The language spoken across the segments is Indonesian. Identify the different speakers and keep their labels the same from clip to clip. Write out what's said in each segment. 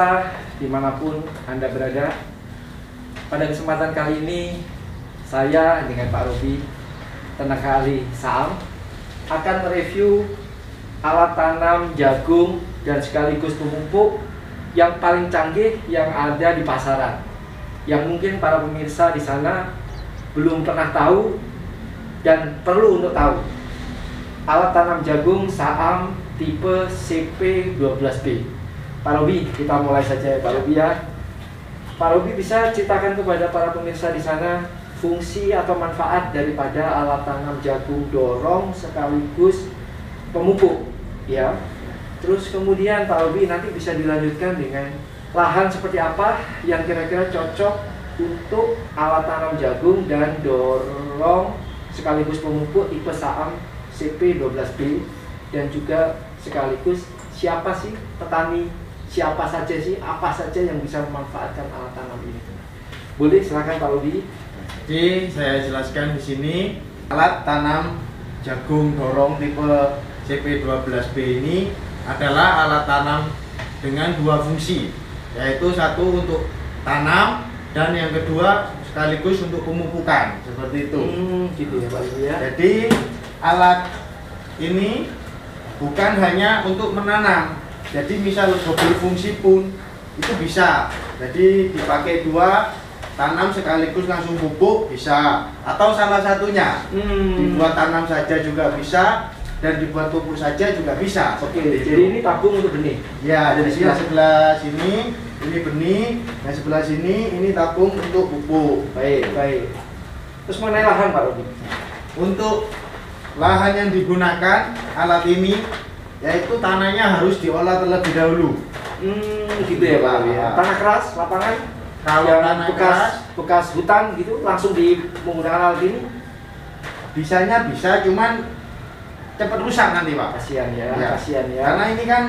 Speaker 1: pemirsa dimanapun Anda berada, pada kesempatan kali ini saya dengan Pak Robi, tenaga ahli saham, akan mereview alat tanam jagung dan sekaligus pemupuk yang paling canggih yang ada di pasaran, yang mungkin para pemirsa di sana belum pernah tahu dan perlu untuk tahu. Alat tanam jagung Saam tipe CP12B. Pak Robi, kita mulai saja ya Pak Robi ya. Pak Robi bisa ceritakan kepada para pemirsa di sana fungsi atau manfaat daripada alat tanam jagung dorong sekaligus pemupuk ya. Terus kemudian Pak Robi nanti bisa dilanjutkan dengan lahan seperti apa yang kira-kira cocok untuk alat tanam jagung dan dorong sekaligus pemupuk tipe Saam CP12B, dan juga sekaligus siapa sih petani, siapa saja sih, apa saja yang bisa memanfaatkan alat tanam ini. Boleh, silakan Pak Robi.
Speaker 2: Jadi saya jelaskan di sini alat tanam jagung dorong tipe CP12B ini adalah alat tanam dengan dua fungsi, yaitu satu untuk tanam dan yang kedua sekaligus untuk pemupukan, seperti itu.
Speaker 1: Gitu ya Pak Robi ya.
Speaker 2: Jadi alat ini bukan hanya untuk menanam. Jadi misal double fungsi pun itu bisa. Jadi dipakai dua, tanam sekaligus langsung pupuk bisa, atau salah satunya dibuat tanam saja juga bisa, dan dibuat pupuk saja juga bisa.
Speaker 1: Oke, jadi ini tabung untuk benih.
Speaker 2: Ya, jadi yang sebelah sini ini benih, yang sebelah sini ini tabung untuk pupuk.
Speaker 1: Baik, baik. Terus mengenai lahan Pak Robi.
Speaker 2: Untuk lahan yang digunakan alat ini, yaitu tanahnya harus diolah terlebih dahulu.
Speaker 1: Gitu ya Pak Robi ya. Tanah keras, lapangan,
Speaker 2: Kalau
Speaker 1: yang
Speaker 2: tanah
Speaker 1: bekas hutan gitu langsung menggunakan alat ini.
Speaker 2: bisanya bisa, cuman cepat rusak nanti Pak.
Speaker 1: Kasihan ya,
Speaker 2: Ya.
Speaker 1: kasihan ya.
Speaker 2: Karena ini kan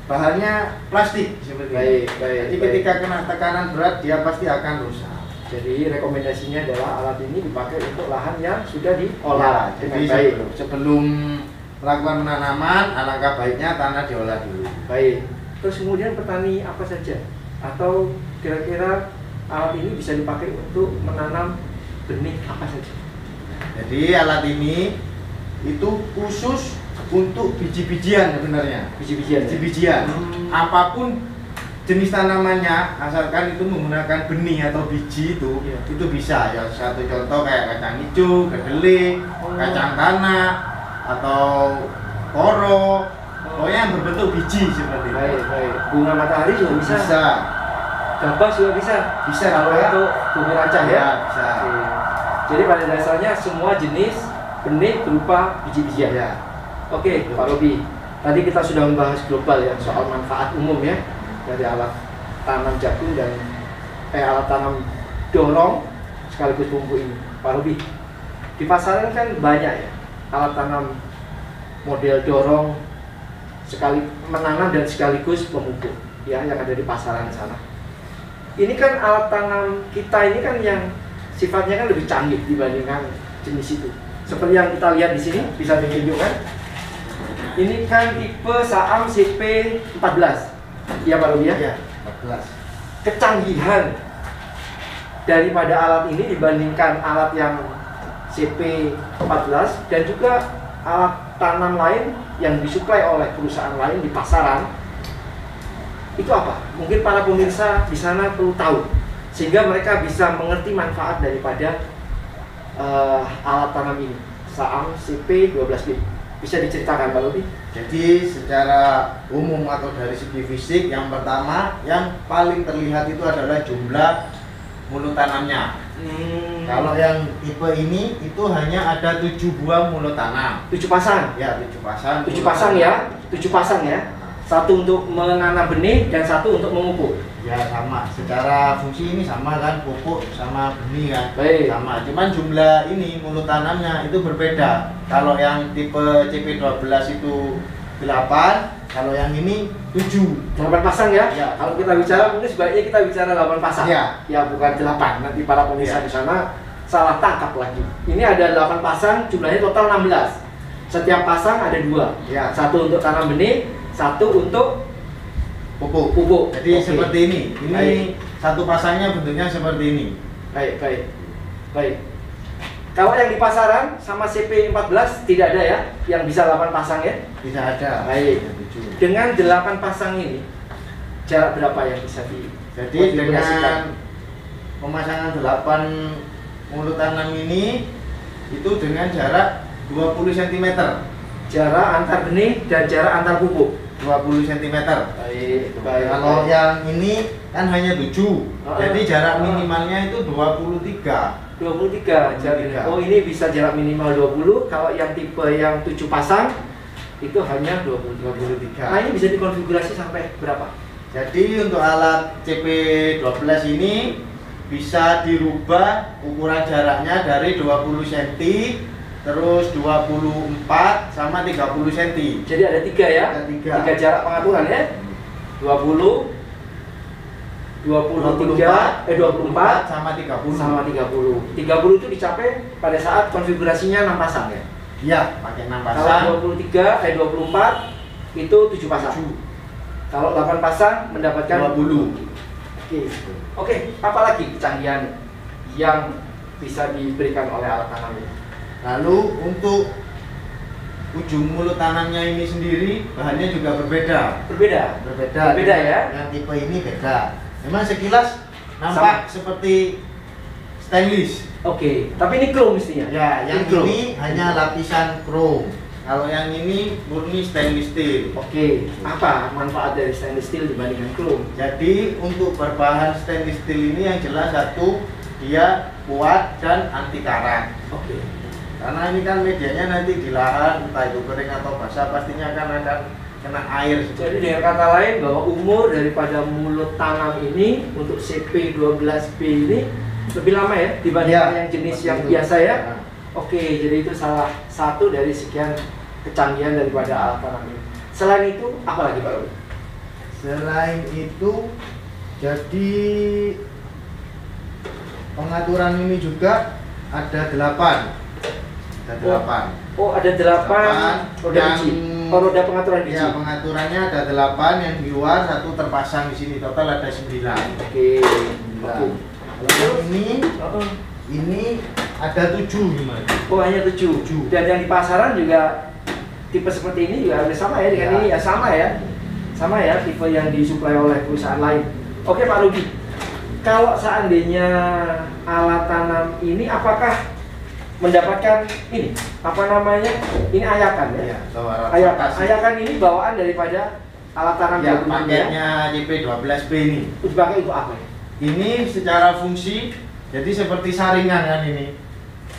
Speaker 2: bahannya plastik seperti
Speaker 1: Baik,
Speaker 2: ini.
Speaker 1: baik.
Speaker 2: Jadi
Speaker 1: baik.
Speaker 2: ketika kena tekanan berat dia pasti akan rusak.
Speaker 1: Jadi rekomendasinya adalah alat ini dipakai untuk lahan yang sudah diolah
Speaker 2: Ya,
Speaker 1: dengan
Speaker 2: jadi
Speaker 1: baik.
Speaker 2: sebelum melakukan penanaman, alangkah baiknya tanah diolah dulu.
Speaker 1: Baik. Terus kemudian petani apa saja atau kira-kira alat ini bisa dipakai untuk menanam benih apa saja?
Speaker 2: Jadi alat ini itu khusus untuk biji-bijian sebenarnya.
Speaker 1: Biji-bijian.
Speaker 2: Biji-bijian. Apapun jenis tanamannya, asalkan itu menggunakan benih atau biji itu bisa. Ya satu contoh kayak kacang hijau, kedelai, kacang tanah, atau koro, pokoknya yang berbentuk biji seperti itu.
Speaker 1: Baik, baik. Bunga matahari juga bisa.
Speaker 2: Bisa.
Speaker 1: Gabah juga bisa.
Speaker 2: Bisa
Speaker 1: Kalau
Speaker 2: ya.
Speaker 1: untuk bumbu rancah ya.
Speaker 2: Bisa.
Speaker 1: Oke. Jadi pada dasarnya semua jenis benih berupa biji-bijian.
Speaker 2: Ya.
Speaker 1: Oke, Pak Robi. Tadi kita sudah membahas global ya soal manfaat umum ya dari alat tanam jagung dan alat tanam dorong sekaligus pemupuk ini. Pak Robi, di pasaran kan banyak ya alat tanam model dorong sekali menanam dan sekaligus pemupuk ya yang ada di pasaran sana. Ini kan alat tanam kita ini kan yang sifatnya kan lebih canggih dibandingkan jenis itu. Seperti yang kita lihat di sini, bisa ditunjukkan. Ini kan tipe Saam CP14. Iya Pak Robi ya?
Speaker 2: Iya, 14.
Speaker 1: Kecanggihan daripada alat ini dibandingkan alat yang CP14 dan juga alat tanam lain yang disuplai oleh perusahaan lain di pasaran, itu apa? Mungkin para pemirsa di sana perlu tahu sehingga mereka bisa mengerti manfaat daripada alat tanam ini Saam CP12B. Bisa diceritakan Pak Robi?
Speaker 2: Jadi secara umum atau dari segi fisik, yang pertama yang paling terlihat itu adalah jumlah mulut tanamnya. Kalau yang tipe ini itu hanya ada 7 buah mulut tanam.
Speaker 1: 7 pasang?
Speaker 2: Ya, 7 pasang.
Speaker 1: 7 pasang ya? 7 pasang ya? Satu untuk menanam benih dan satu untuk memupuk.
Speaker 2: Ya sama, secara fungsi ini sama kan, pupuk sama benih kan.
Speaker 1: Baik.
Speaker 2: Sama, cuman jumlah ini mulut tanamnya itu berbeda. Kalau yang tipe CP12 itu 8, kalau yang ini 7.
Speaker 1: 8 pasang ya?
Speaker 2: Ya.
Speaker 1: Kalau kita bicara mungkin sebaiknya kita bicara 8 pasang.
Speaker 2: Ya.
Speaker 1: Ya bukan 8. Nanti para pemirsa
Speaker 2: Ya.
Speaker 1: di sana salah tangkap lagi. Ini ada 8 pasang, jumlahnya total 16. Setiap pasang ada 2.
Speaker 2: Ya.
Speaker 1: Satu untuk tanam benih, satu untuk
Speaker 2: pupuk.
Speaker 1: Pupuk.
Speaker 2: Jadi
Speaker 1: Oke.
Speaker 2: seperti ini. Ini
Speaker 1: Baik.
Speaker 2: satu pasangnya bentuknya seperti ini.
Speaker 1: Baik. Kalau yang di pasaran sama CP14 tidak ada ya, yang bisa 8 pasang ya?
Speaker 2: Tidak ada.
Speaker 1: Baik.
Speaker 2: Ada 7.
Speaker 1: Dengan 8 pasang ini, jarak berapa yang bisa
Speaker 2: Jadi
Speaker 1: konfigurasikan?
Speaker 2: dengan pemasangan 8 mulut tanam ini itu dengan jarak 20 cm.
Speaker 1: Jarak antar benih dan jarak antar pupuk.
Speaker 2: 20 cm.
Speaker 1: Baik.
Speaker 2: Kalau yang ini kan hanya 7. Jadi jarak
Speaker 1: Oh.
Speaker 2: minimalnya itu 23.
Speaker 1: 23 jarak. Oh, ini bisa jarak minimal 20. Kalau yang tipe yang 7 pasang itu hanya 23. Nah, ini bisa dikonfigurasi sampai berapa?
Speaker 2: Jadi untuk alat CP12 ini bisa dirubah ukuran jaraknya dari 20 cm terus 24 sama 30 cm.
Speaker 1: Jadi ada 3 ya?
Speaker 2: Ada 3.
Speaker 1: 3 jarak pengaturan ya? 20 24
Speaker 2: sama 30.
Speaker 1: sama 30. 30 itu dicapai pada saat konfigurasinya 6 pasang ya?
Speaker 2: Iya, pakai 6 pasang.
Speaker 1: Kalau 24 itu 7 pasang.
Speaker 2: 7.
Speaker 1: Kalau 8 pasang mendapatkan
Speaker 2: 20.
Speaker 1: Oke, apalagi kecanggihan yang bisa diberikan oleh alat tanam ini?
Speaker 2: Lalu untuk ujung mulut tanamnya ini sendiri bahannya juga berbeda.
Speaker 1: Berbeda ya?
Speaker 2: Yang tipe ini beda. Memang sekilas nampak seperti stainless.
Speaker 1: Oke, tapi ini chrome mestinya.
Speaker 2: Ya, yang
Speaker 1: chrome.
Speaker 2: ini hanya lapisan chrome. Kalau yang ini murni stainless steel.
Speaker 1: Oke, apa manfaat dari stainless steel dibandingkan chrome?
Speaker 2: Jadi untuk berbahan stainless steel ini yang jelas satu, dia kuat dan anti karat.
Speaker 1: Oke.
Speaker 2: Karena ini kan medianya nanti di lahan, entah itu kering atau basah, pastinya akan kena air.
Speaker 1: Jadi dengan kata lain bahwa umur daripada mulut tanam ini untuk CP12B ini lebih lama ya dibandingkan yang jenis yang
Speaker 2: itu.
Speaker 1: biasa ya.
Speaker 2: Nah,
Speaker 1: Oke, jadi itu salah satu dari sekian kecanggihan daripada alat tanam ini. Selain itu, apa lagi Pak Robi?
Speaker 2: Selain itu, jadi pengaturan ini juga ada 8. Ada 8.
Speaker 1: Oh, ada 8 roda
Speaker 2: yang
Speaker 1: biji. Oh, roda pengaturan biji.
Speaker 2: Ya, pengaturannya ada 8 yang di luar, 1 terpasang di sini, total ada 9.
Speaker 1: Oke.
Speaker 2: Kalau yang ini ada 7 gimana?
Speaker 1: Oh, hanya 7. Dan yang di pasaran juga tipe seperti ini juga sama ya dengan
Speaker 2: Ya.
Speaker 1: ini ya, sama ya. Sama ya tipe yang disuplai oleh perusahaan lain. Oke Pak Rudy. Kalau seandainya alat tanam ini apakah mendapatkan ini apa namanya? Ini ayakan ya?
Speaker 2: Ya, tawaran
Speaker 1: Ayakan.
Speaker 2: lokasi.
Speaker 1: Ayakan ini bawaan daripada alat tanam
Speaker 2: Ya,
Speaker 1: jagung
Speaker 2: paketnya JP12B ini.
Speaker 1: Terus dipakai untuk apa ya?
Speaker 2: Ini secara fungsi jadi seperti saringan kan ini.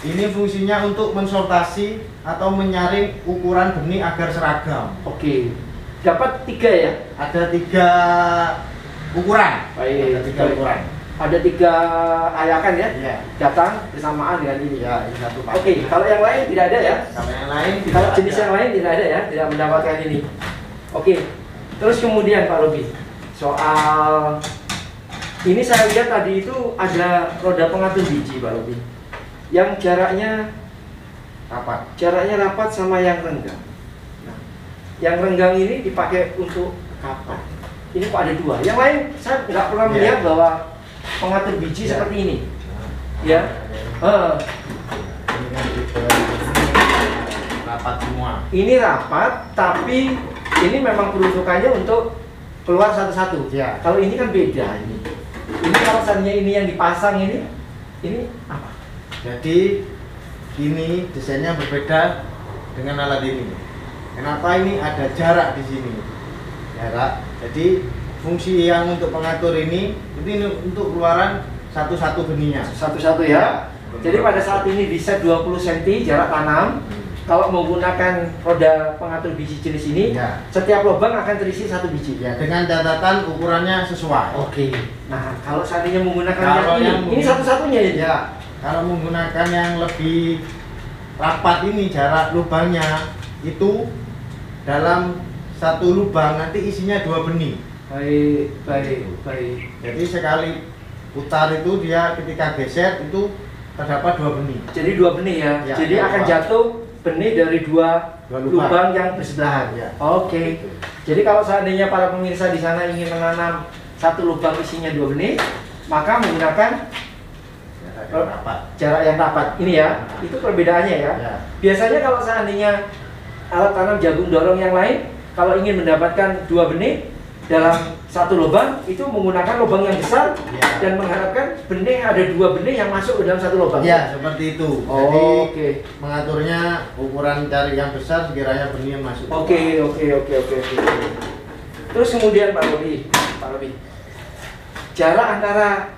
Speaker 2: Ini fungsinya untuk mensortasi atau menyaring ukuran benih agar seragam.
Speaker 1: Oke. Dapat 3 ya?
Speaker 2: Ada 3 ukuran.
Speaker 1: Baik.
Speaker 2: Ada 3 ukuran.
Speaker 1: Ada 3 ayakan ya?
Speaker 2: Iya.
Speaker 1: Datang bersamaan dengan ini.
Speaker 2: Ya, ini satu paket.
Speaker 1: Oke, kalau yang lain tidak ada ya?
Speaker 2: Kalau yang lain tidak
Speaker 1: Kalau jenis
Speaker 2: ada.
Speaker 1: yang lain tidak ada ya, tidak mendapatkan ini. Oke, terus kemudian Pak Robi, soal ini saya lihat tadi itu ada roda pengatur biji Pak Robi, yang jaraknya rapat sama yang renggang. Nah, yang renggang ini dipakai untuk kapan? Ini kok ada 2. Yang lain saya nggak pernah
Speaker 2: Ya.
Speaker 1: melihat bahwa pengatur biji
Speaker 2: Ya.
Speaker 1: seperti ini. Ya.
Speaker 2: Ini kan tipe ini rapat semua.
Speaker 1: Ini rapat, tapi ini memang peruntukannya untuk keluar satu-satu.
Speaker 2: Ya.
Speaker 1: Kalau ini kan beda ini. Ini kalau seandainya ini yang dipasang ini apa?
Speaker 2: Jadi ini desainnya berbeda dengan alat ini. Kenapa ini ada jarak di sini? Jarak. Jadi fungsi yang untuk pengatur ini untuk keluaran satu-satu benihnya.
Speaker 1: Satu-satu ya. Jadi pada saat ini di set 20 cm jarak tanam, kalau menggunakan roda pengatur biji jenis ini,
Speaker 2: Ya.
Speaker 1: setiap lubang akan terisi 1 biji.
Speaker 2: Ya, dengan catatan ukurannya sesuai.
Speaker 1: Oke. Nah, kalau seandainya menggunakan
Speaker 2: Kalau
Speaker 1: yang ini satu-satunya ya.
Speaker 2: Ya, kalau menggunakan yang lebih rapat ini jarak lubangnya itu dalam satu lubang nanti isinya 2 benih.
Speaker 1: Baik.
Speaker 2: Jadi sekali putar itu dia ketika geser itu terdapat 2 benih.
Speaker 1: Jadi 2 benih ya.
Speaker 2: Ya,
Speaker 1: Jadi
Speaker 2: ya,
Speaker 1: akan
Speaker 2: Pak.
Speaker 1: jatuh benih dari dua
Speaker 2: Dua
Speaker 1: lubang yang bersebelahan.
Speaker 2: Ya.
Speaker 1: Oke. Jadi kalau seandainya para pemirsa di sana ingin menanam satu lubang isinya 2 benih, maka menggunakan jarak yang rapat. Ini ya, itu perbedaannya ya.
Speaker 2: Ya.
Speaker 1: Biasanya kalau seandainya alat tanam jagung dorong yang lain, kalau ingin mendapatkan 2 benih dalam satu lubang, itu menggunakan lubang yang besar
Speaker 2: Ya.
Speaker 1: dan mengharapkan benih ada 2 benih yang masuk ke dalam satu lubang.
Speaker 2: Ya, seperti itu.
Speaker 1: Oh,
Speaker 2: Jadi
Speaker 1: oke.
Speaker 2: mengaturnya ukuran cari yang besar sekiranya benih yang masuk.
Speaker 1: Oke. Terus kemudian Pak Robi, jarak antara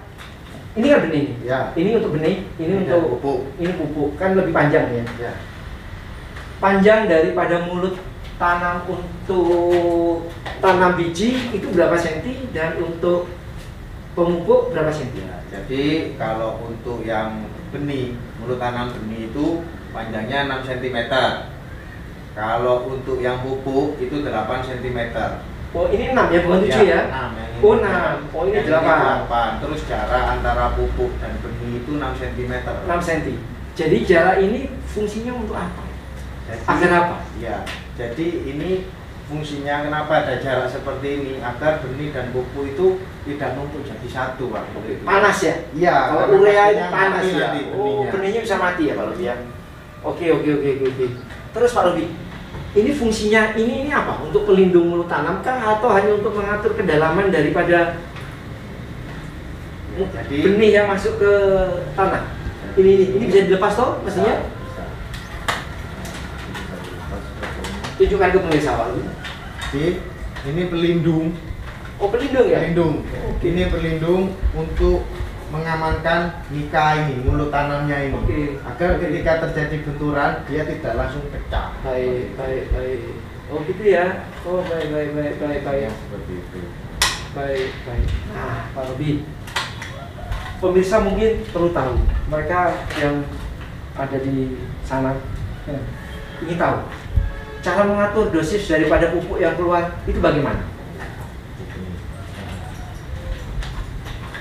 Speaker 1: ini kan benih nih.
Speaker 2: Ya.
Speaker 1: Ini untuk benih, ini untuk
Speaker 2: pupuk.
Speaker 1: ini pupuk, kan lebih panjang ya.
Speaker 2: Ya.
Speaker 1: Panjang daripada mulut tanam untuk tanam biji itu berapa senti dan untuk pemupuk berapa senti?
Speaker 2: Ya, jadi kalau untuk yang benih, mulut tanam benih itu panjangnya 6 cm. Kalau untuk yang pupuk itu 8 cm.
Speaker 1: Oh ini 6 ya, bukan 7 ya?
Speaker 2: 6, yang ini
Speaker 1: Oh 6, oh ini
Speaker 2: yang
Speaker 1: 8.
Speaker 2: Terus jarak antara pupuk dan benih itu 6 cm.
Speaker 1: 6 cm. Jadi jarak ini fungsinya untuk apa? Agar apa?
Speaker 2: Ya, jadi ini fungsinya kenapa ada jarak seperti ini, agar benih dan pupuk itu tidak numpuk jadi satu, Pak.
Speaker 1: Panas ya?
Speaker 2: Iya.
Speaker 1: Kalau urea itu
Speaker 2: pastinya
Speaker 1: panas
Speaker 2: mati
Speaker 1: ya?
Speaker 2: nanti
Speaker 1: Oh
Speaker 2: benihnya.
Speaker 1: benihnya bisa mati ya Pak Robi ya? Oke. Terus Pak Robi, ini fungsinya ini apa? Untuk pelindung mulut tanam kah atau hanya untuk mengatur kedalaman daripada
Speaker 2: Jadi
Speaker 1: benih yang masuk ke tanah? Ini bisa dilepas toh mestinya? Tunjukkan ke pemirsa Pak Robi.
Speaker 2: Jadi ini pelindung.
Speaker 1: Oh pelindung ya?
Speaker 2: Pelindung.
Speaker 1: Oke.
Speaker 2: Ini pelindung untuk mengamankan mika ini, mulut tanamnya ini.
Speaker 1: Oke.
Speaker 2: Agar ketika terjadi benturan dia tidak langsung pecah.
Speaker 1: Baik. Oh gitu ya? Oh baik.
Speaker 2: Seperti itu.
Speaker 1: Baik. Nah, Pak Robi, pemirsa mungkin perlu tahu, mereka yang ada di sana ingin tahu cara mengatur dosis daripada pupuk yang keluar itu bagaimana?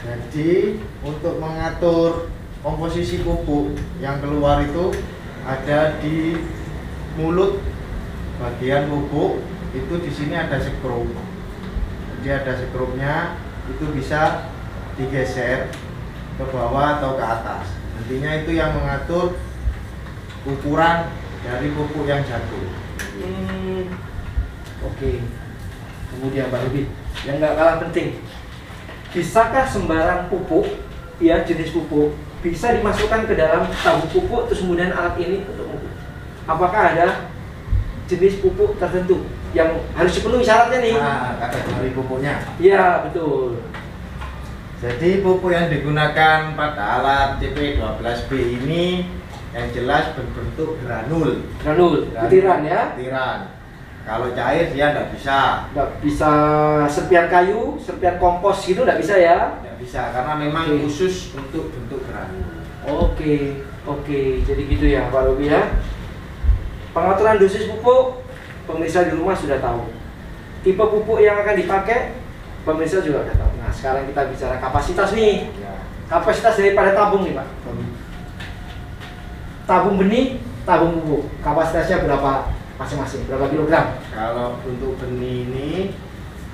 Speaker 2: Jadi untuk mengatur komposisi pupuk yang keluar itu ada di mulut bagian pupuk itu di sini ada skrup. Jadi ada skrupnya, itu bisa digeser ke bawah atau ke atas. Nantinya itu yang mengatur ukuran dari pupuk yang jatuh.
Speaker 1: Oke. Kemudian Pak Robi, yang nggak kalah penting, bisakah sembarang pupuk, ya jenis pupuk, bisa dimasukkan ke dalam tabung pupuk terus kemudian alat ini untuk pupuk? Apakah ada jenis pupuk tertentu yang harus dipenuhi syaratnya nih?
Speaker 2: Nah, kategori pupuknya.
Speaker 1: Iya betul.
Speaker 2: Jadi pupuk yang digunakan pada alat CP12B ini yang jelas berbentuk granul.
Speaker 1: Butiran ya?
Speaker 2: Butiran. Kalau cair dia tidak bisa.
Speaker 1: Nggak bisa serpian kayu, serpian kompos gitu nggak bisa ya?
Speaker 2: Tidak bisa karena memang
Speaker 1: Oke.
Speaker 2: khusus untuk bentuk granul.
Speaker 1: Oke. Jadi gitu ya Pak Robi ya. Pengaturan dosis pupuk, pemirsa di rumah sudah tahu. Tipe pupuk yang akan dipakai, pemirsa juga sudah tahu. Nah sekarang kita bicara kapasitas nih.
Speaker 2: Ya.
Speaker 1: Kapasitas daripada tabung nih Pak. Tabung benih, tabung pupuk. Kapasitasnya berapa masing-masing? Berapa kilogram?
Speaker 2: Kalau untuk benih ini,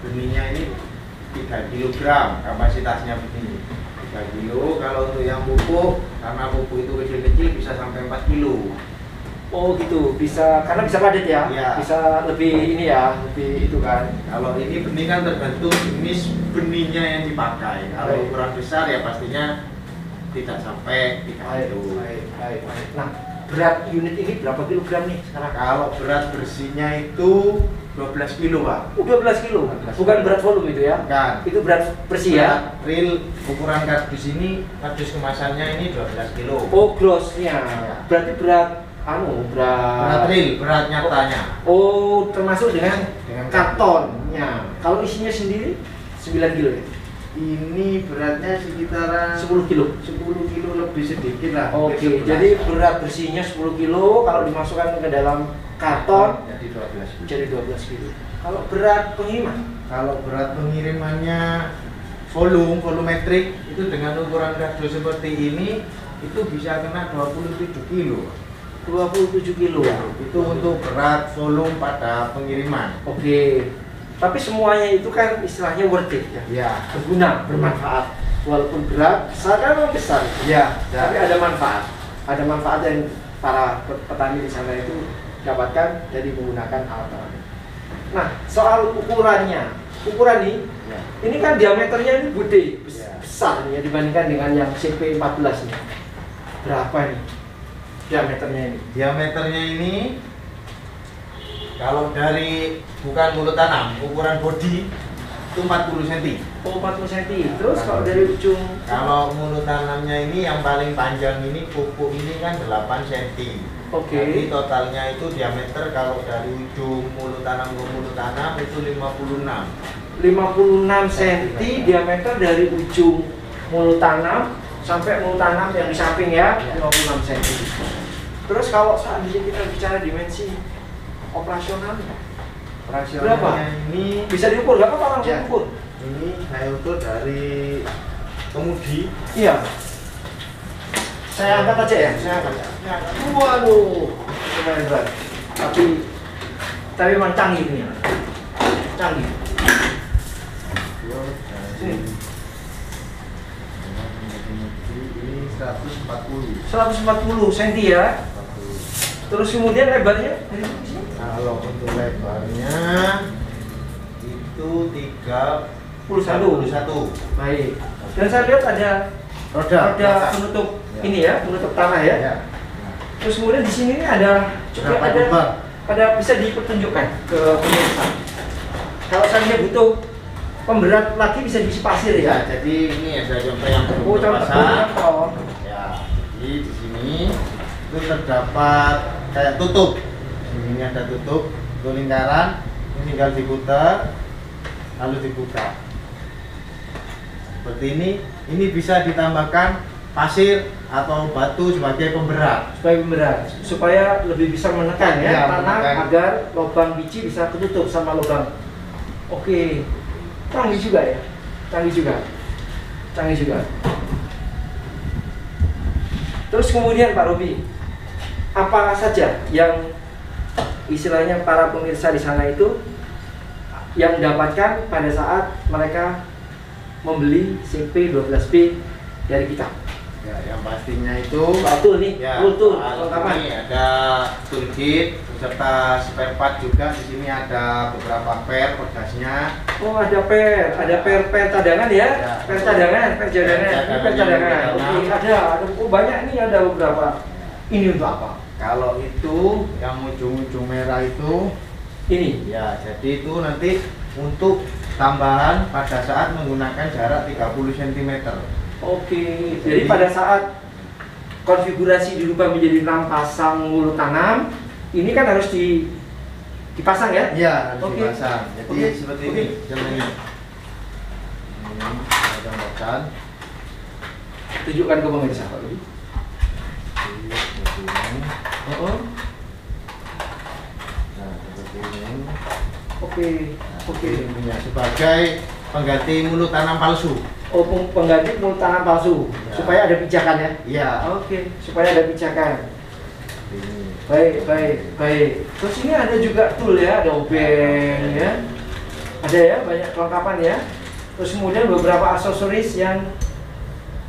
Speaker 2: benihnya ini 3 kilogram kapasitasnya benih. 3 kilo. Kalau untuk yang pupuk, karena pupuk itu kecil-kecil bisa sampai 4 kilo.
Speaker 1: Oh gitu, bisa karena bisa padat ya?
Speaker 2: Iya.
Speaker 1: Bisa lebih ini ya, lebih itu kan.
Speaker 2: Kalau ini benih kan tergantung jenis benihnya yang dipakai. Kalau
Speaker 1: Baik.
Speaker 2: ukuran besar ya pastinya tidak sampai 3 kilo.
Speaker 1: Baik. Nah, berat unit ini berapa kilogram nih sekarang?
Speaker 2: Kalau berat bersihnya itu 12 kilo, Pak.
Speaker 1: 12 kilo,
Speaker 2: 12
Speaker 1: bukan
Speaker 2: kilo.
Speaker 1: berat volume itu ya?
Speaker 2: Bukan.
Speaker 1: Itu berat bersih ya?
Speaker 2: Berat real ukuran kardus ini, kardus kemasannya ini 12 kilo.
Speaker 1: Oh, grossnya.
Speaker 2: Ya.
Speaker 1: Berarti berat
Speaker 2: Berat real, berat nyatanya.
Speaker 1: Oh, termasuk dengan
Speaker 2: Dengan
Speaker 1: kartonnya. Kalau isinya sendiri 9 kilo ya?
Speaker 2: Ini beratnya sekitaran
Speaker 1: 10 kilo.
Speaker 2: 10 kilo lebih sedikit lah.
Speaker 1: Oke,
Speaker 2: mungkin 11.
Speaker 1: jadi berat bersihnya 10 kilo, kalau dimasukkan ke dalam karton
Speaker 2: jadi 12 kilo.
Speaker 1: jadi 12 kilo. Kalau berat pengiriman?
Speaker 2: Kalau berat pengirimannya volumetrik itu dengan ukuran kardus seperti ini itu bisa kena 27 kilo.
Speaker 1: 27 kilo.
Speaker 2: Ya, itu untuk berat volume pada pengiriman.
Speaker 1: Oke. Tapi semuanya itu kan istilahnya worth it ya.
Speaker 2: Ya,
Speaker 1: Berguna, bermanfaat. Walaupun berat, besar kan memang besar.
Speaker 2: ya,
Speaker 1: Tapi ada manfaat. Ada manfaat yang para petani di sana itu dapatkan dari menggunakan alat-alat ini. Nah, soal ukurannya. Ukuran ini kan diameternya ini gede, besar ya dibandingkan dengan yang CP14 ini. Berapa nih diameternya ini?
Speaker 2: Diameternya ini kalau dari bukan mulut tanam, ukuran bodi itu 40 cm.
Speaker 1: Oh, 40 cm. Terus kalau dari ujung,
Speaker 2: Kalau mulut tanamnya ini yang paling panjang ini pupuk ini kan 8 cm.
Speaker 1: oke,
Speaker 2: Jadi totalnya itu diameter kalau dari ujung mulut tanam ke mulut tanam itu 56.
Speaker 1: 56 cm diameter dari ujung mulut tanam sampai mulut tanam yang di samping ya, 56 cm. Terus kalau seandainya kita bicara dimensi operasional,
Speaker 2: Operasionalnya
Speaker 1: berapa?
Speaker 2: ini
Speaker 1: Bisa diukur, nggak apa-apa langsung
Speaker 2: Ya.
Speaker 1: ukur.
Speaker 2: ini saya ukur dari kemudi.
Speaker 1: Iya. Saya angkat aja ya, saya angkat. Waduh, lumayan berat. Tapi memang canggih ini. Canggih.
Speaker 2: Ini 140.
Speaker 1: 140 cm ya. Terus kemudian lebarnya dari sini?
Speaker 2: Kalau untuk lebarnya itu
Speaker 1: 31. Baik. Dan saya lihat ada
Speaker 2: roda
Speaker 1: penutup
Speaker 2: Ya.
Speaker 1: ini ya, penutup tanah ya.
Speaker 2: Ya.
Speaker 1: Terus kemudian di sini nih ada juga
Speaker 2: Berapa lubang?
Speaker 1: ada bisa dipertunjukkan ke pemirsa. Kalau seandainya butuh pemberat lagi bisa diisi pasir
Speaker 2: Ya,
Speaker 1: ya.
Speaker 2: jadi ini ada contoh yang belum
Speaker 1: Oh, contoh
Speaker 2: terpasang.
Speaker 1: oh.
Speaker 2: Ya, jadi di sini itu terdapat kayak tutup. Ini ada tutup, itu lingkaran, ini tinggal diputar, lalu dibuka. Seperti ini bisa ditambahkan pasir atau batu sebagai pemberat.
Speaker 1: Supaya pemberat, supaya lebih bisa menekan ya,
Speaker 2: Ya,
Speaker 1: tanah
Speaker 2: menekan.
Speaker 1: agar lubang biji bisa ketutup sama lubang. Oke, canggih juga ya, canggih juga. Terus kemudian Pak Robi, apa saja yang istilahnya para pemirsa di sana itu yang dapatkan pada saat mereka membeli CP12B dari kita?
Speaker 2: Ya, yang pastinya itu
Speaker 1: Betul nih,
Speaker 2: ya,
Speaker 1: betul
Speaker 2: ini ada toolkit beserta spare part juga. Di sini ada beberapa per gasnya.
Speaker 1: Oh, ada per cadangan ya,
Speaker 2: Ya.
Speaker 1: per cadangan, ini per cadangan. Oke, ada oh, banyak nih, ada beberapa. Ini untuk apa?
Speaker 2: Kalau itu yang ujung-ujung merah itu
Speaker 1: Ini.
Speaker 2: ya, jadi itu nanti untuk tambahan pada saat menggunakan jarak 30 cm.
Speaker 1: Oke, jadi pada saat konfigurasi dirubah menjadi 6 pasang mulut tanam, ini kan harus dipasang ya?
Speaker 2: Iya, harus
Speaker 1: Oke.
Speaker 2: dipasang. Jadi
Speaker 1: Oke.
Speaker 2: seperti
Speaker 1: Oke.
Speaker 2: ini contohnya. Ini saya contohkan.
Speaker 1: Tunjukkan ke pemirsa Pak Robi.
Speaker 2: Ini seperti ini.
Speaker 1: Oh,
Speaker 2: Nah, seperti ini.
Speaker 1: oke, oke.
Speaker 2: Ini ya, sebagai pengganti mulut tanam palsu.
Speaker 1: Oh, pengganti mulut tanam palsu,
Speaker 2: Ya.
Speaker 1: supaya ada pijakan ya?
Speaker 2: Iya.
Speaker 1: Oke, supaya ada pijakan.
Speaker 2: Ini.
Speaker 1: Baik. Terus ini ada juga tool ya, ada obeng ya. Ada ya, banyak kelengkapan ya. Terus kemudian beberapa aksesoris yang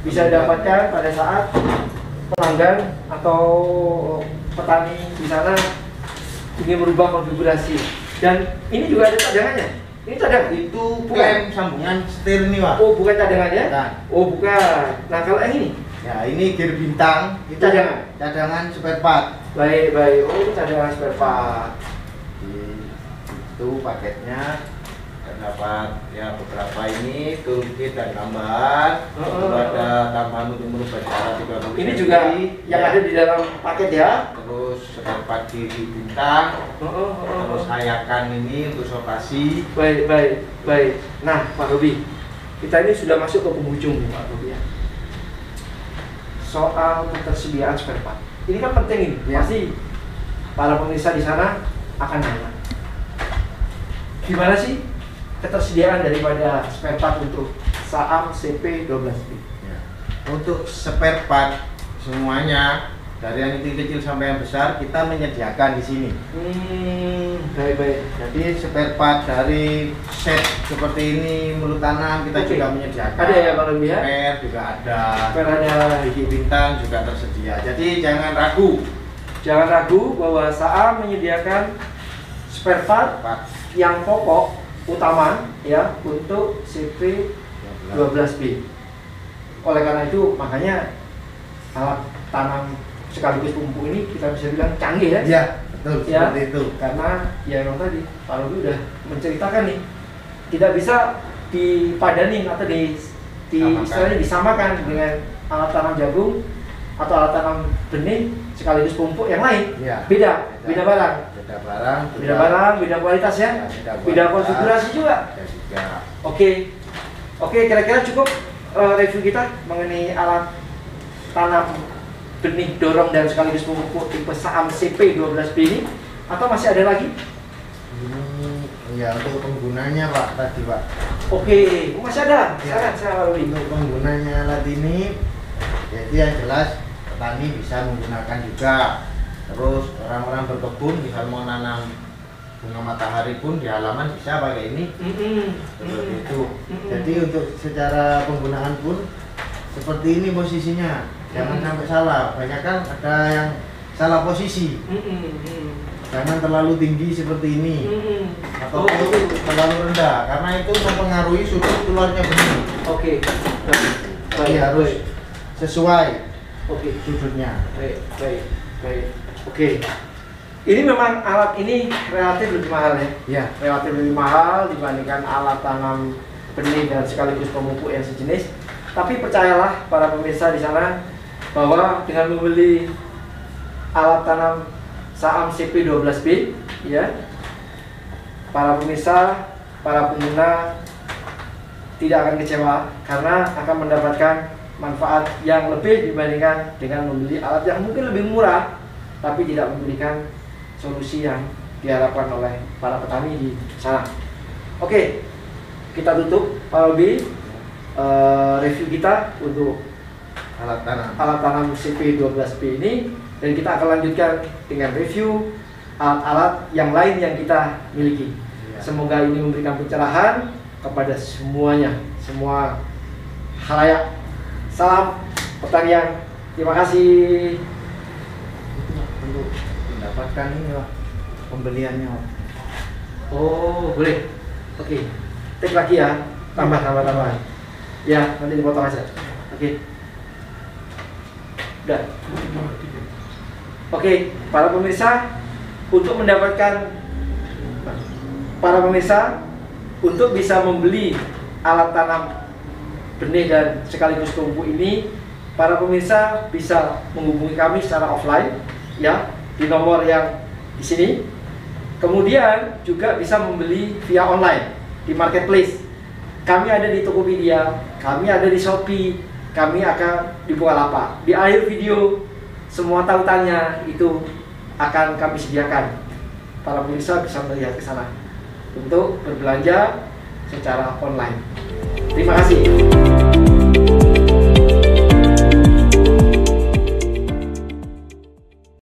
Speaker 1: bisa didapatkan pada saat pelanggan atau petani di sana ingin merubah konfigurasi. Dan ini juga ada cadangannya. Ini cadangan.
Speaker 2: Itu klem sambungan setir ini, Pak.
Speaker 1: Oh, bukan cadangan ya?
Speaker 2: Bukan.
Speaker 1: Oh, bukan. Nah, kalau yang ini
Speaker 2: Ya, ini gear bintang, itu
Speaker 1: Cadangan.
Speaker 2: cadangan spare part.
Speaker 1: baik. Oh, ini cadangan spare part.
Speaker 2: Itu paketnya terdapat ya beberapa ini toolkit dan tambahan. Lalu ada tambahan untuk merubah jarak 30
Speaker 1: Ini
Speaker 2: cm.
Speaker 1: juga yang
Speaker 2: Ya.
Speaker 1: ada di dalam paket ya.
Speaker 2: Terus spare part gear bintang. Terus hayakan ini untuk sopasi.
Speaker 1: Baik. Nah, Pak Robi, kita ini sudah masuk ke penghujung nih, Pak Robi ya. Soal ketersediaan spare part. Ini kan penting ini.
Speaker 2: Ya.
Speaker 1: Pasti para pemirsa di sana akan nanya. Gimana sih ketersediaan daripada spare part untuk Saam CP12B?
Speaker 2: Ya. Untuk spare part semuanya dari yang kecil sampai yang besar kita menyediakan di sini.
Speaker 1: Baik-baik.
Speaker 2: Jadi spare part dari set seperti ini, mulut tanam kita juga menyediakan.
Speaker 1: Ada ya Bang Robi ya?
Speaker 2: Spare juga ada.
Speaker 1: Spare ada.
Speaker 2: Gigi bintang juga tersedia. Jadi jangan ragu.
Speaker 1: Jangan ragu bahwa Saam menyediakan spare part yang pokok utama ya untuk CP 12B. Oleh karena itu makanya alat tanam sekaligus pupuk ini kita bisa bilang canggih ya.
Speaker 2: Iya, betul
Speaker 1: ya,
Speaker 2: seperti itu.
Speaker 1: Karena ya memang tadi Pak Robi udah menceritakan nih, tidak bisa dipadanin atau istilahnya disamakan dengan alat tanam jagung atau alat tanam benih sekaligus pupuk yang lain.
Speaker 2: Ya,
Speaker 1: beda barang. Beda kualitas ya. Beda konfigurasi juga. Oke, kira-kira cukup review kita mengenai alat tanam benih dorong dan sekaligus pupuk tipe Saam CP12B ini, atau masih ada lagi?
Speaker 2: Ini ya untuk penggunanya Pak tadi Pak.
Speaker 1: Oke, masih ada.
Speaker 2: Ya.
Speaker 1: Silakan.
Speaker 2: Untuk penggunanya alat ini, jadi yang jelas petani bisa menggunakan juga. Terus orang-orang berkebun misal mau nanam bunga matahari pun di halaman bisa pakai ini. Seperti itu. Jadi untuk secara penggunaan pun seperti ini posisinya. Jangan sampai salah, banyak kan ada yang salah posisi. Jangan terlalu tinggi seperti ini atau terlalu rendah, karena itu mempengaruhi sudut keluarnya benih.
Speaker 1: Oke.
Speaker 2: Jadi harus sesuai sudutnya.
Speaker 1: Baik. Oke. Ini memang alat ini relatif lebih mahal ya?
Speaker 2: Ya.
Speaker 1: Relatif lebih mahal dibandingkan alat tanam benih dan sekaligus pemupuk yang sejenis. Tapi percayalah para pemirsa di sana bahwa dengan membeli alat tanam Saam CP12B ya, para pemirsa, para pengguna tidak akan kecewa karena akan mendapatkan manfaat yang lebih dibandingkan dengan membeli alat yang mungkin lebih murah tapi tidak memberikan solusi yang diharapkan oleh para petani di sana. Oke, kita tutup Pak Robi review kita untuk alat tanam CP12B ini, dan kita akan lanjutkan dengan review alat-alat yang lain yang kita miliki. Semoga ini memberikan pencerahan kepada semuanya, semua khalayak. Salam pertanian. Terima kasih.
Speaker 2: Untuk mendapatkan ini Pak, pembeliannya Pak.
Speaker 1: Oh, boleh. Oke. Tik lagi ya. Tambah. Ya, nanti dipotong aja. Oke. Udah. Oke, para pemirsa, untuk bisa membeli alat tanam benih dan sekaligus pupuk ini, para pemirsa bisa menghubungi kami secara offline ya di nomor yang di sini. Kemudian juga bisa membeli via online di marketplace. Kami ada di Tokopedia, kami ada di Shopee, kami akan di Bukalapak. Di akhir video semua tautannya itu akan kami sediakan. Para pemirsa bisa melihat ke sana untuk berbelanja secara online. Terima kasih.